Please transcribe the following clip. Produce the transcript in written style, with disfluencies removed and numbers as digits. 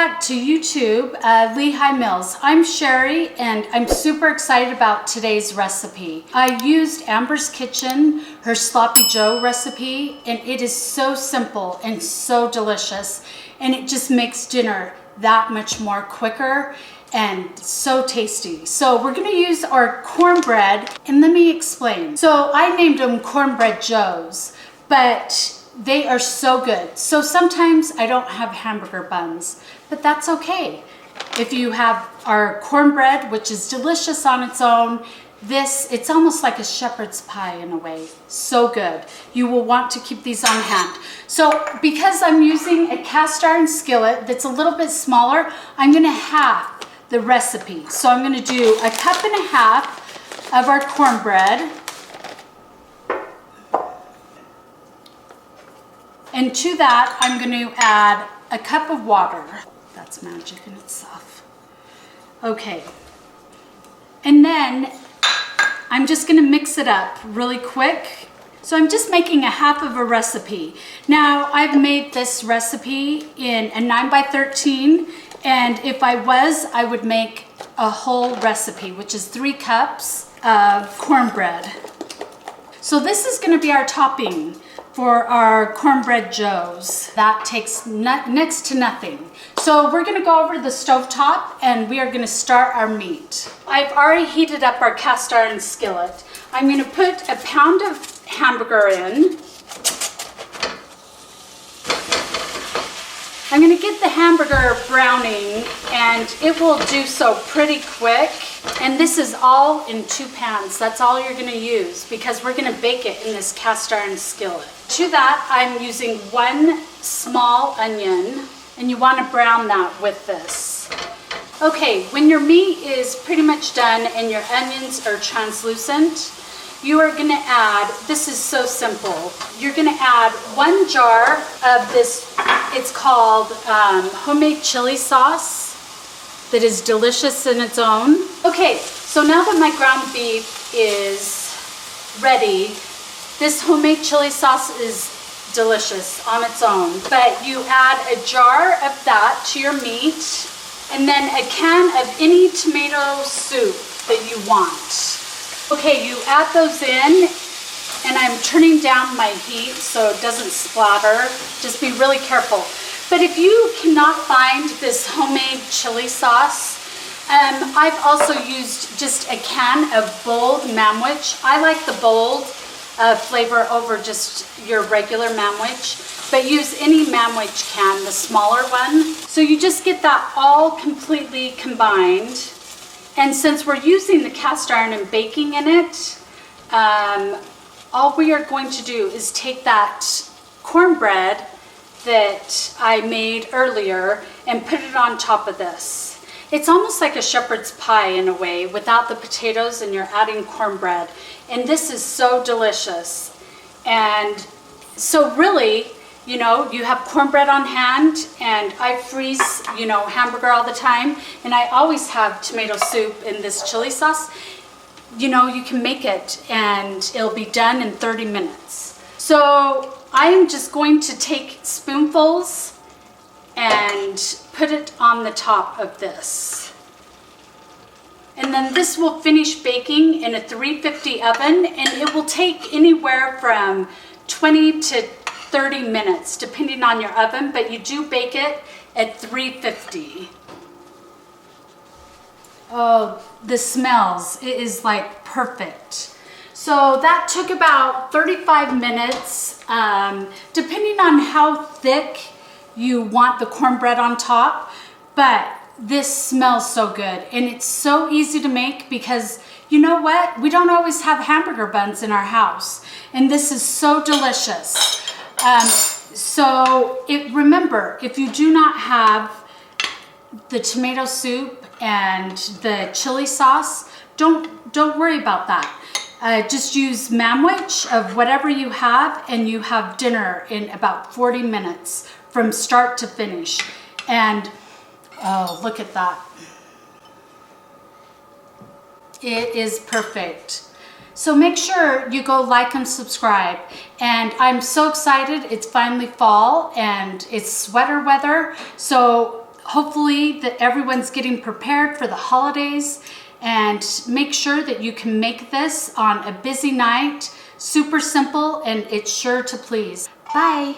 back to YouTube, Lehi Mills. I'm Sherry and I'm super excited about today's recipe. I used Amber's Kitchen, her Sloppy Joe recipe, and it is so simple and so delicious, and it just makes dinner that much more quicker and so tasty. So we're gonna use our cornbread, and let me explain. So I named them Cornbread Joes, but they are so good. So sometimes I don't have hamburger buns, but that's okay. If you have our cornbread, which is delicious on its own, it's almost like a shepherd's pie in a way. So good. You will want to keep these on hand. So because I'm using a cast iron skillet that's a little bit smaller, I'm gonna half the recipe. So I'm gonna do 1.5 cups of our cornbread. And to that, I'm going to add 1 cup of water. That's magic in itself. Okay. And then I'm just going to mix it up really quick. So I'm just making 1/2 of a recipe. Now, I've made this recipe in a 9x13, and if I would make a whole recipe, which is 3 cups of cornbread. So this is going to be our topping for our Cornbread Joes. That takes next to nothing. So we're gonna go over to the stovetop and we are gonna start our meat. I've already heated up our cast iron skillet. I'm gonna put 1 pound of hamburger in. I'm gonna get the hamburger browning, and it will do so pretty quick. And this is all in 2 pans. That's all you're gonna use because we're gonna bake it in this cast iron skillet. To that, I'm using 1 small onion, and you wanna brown that with this. Okay, when your meat is pretty much done and your onions are translucent, you are gonna add, this is so simple, you're gonna add 1 jar of this, it's called homemade chili sauce that is delicious in its own. Okay, so now that my ground beef is ready, this homemade chili sauce is delicious on its own, but you add a jar of that to your meat, and then a can of any tomato soup that you want. Okay, you add those in, and I'm turning down my heat so it doesn't splatter. Just be really careful. But if you cannot find this homemade chili sauce, I've also used just a can of bold manwich. I like the bold flavor over just your regular manwich, but use any manwich can, the smaller one. So you just get that all completely combined. And since we're using the cast iron and baking in it, all we are going to do is take that cornbread that I made earlier and put it on top of this. It's almost like a shepherd's pie in a way, without the potatoes, and you're adding cornbread. And this is so delicious. And so really, you know, you have cornbread on hand, and I freeze, you know, hamburger all the time, and I always have tomato soup in this chili sauce. You know, you can make it and it'll be done in 30 minutes. So I am just going to take spoonfuls and put it on the top of this. And then this will finish baking in a 350 oven, and it will take anywhere from 20 to 30 minutes, depending on your oven, but you do bake it at 350. Oh, the smells, it is like perfect. So that took about 35 minutes, depending on how thick you want the cornbread on top, but this smells so good, and it's so easy to make because you know what? We don't always have hamburger buns in our house, and this is so delicious. Remember, if you do not have the tomato soup and the chili sauce, don't worry about that. Just use manwich of whatever you have, and you have dinner in about 40 minutes from start to finish. And oh, look at that. It is perfect. So make sure you go like and subscribe. And I'm so excited. It's finally fall and it's sweater weather. So hopefully that everyone's getting prepared for the holidays, and make sure that you can make this on a busy night. Super simple, and it's sure to please. Bye.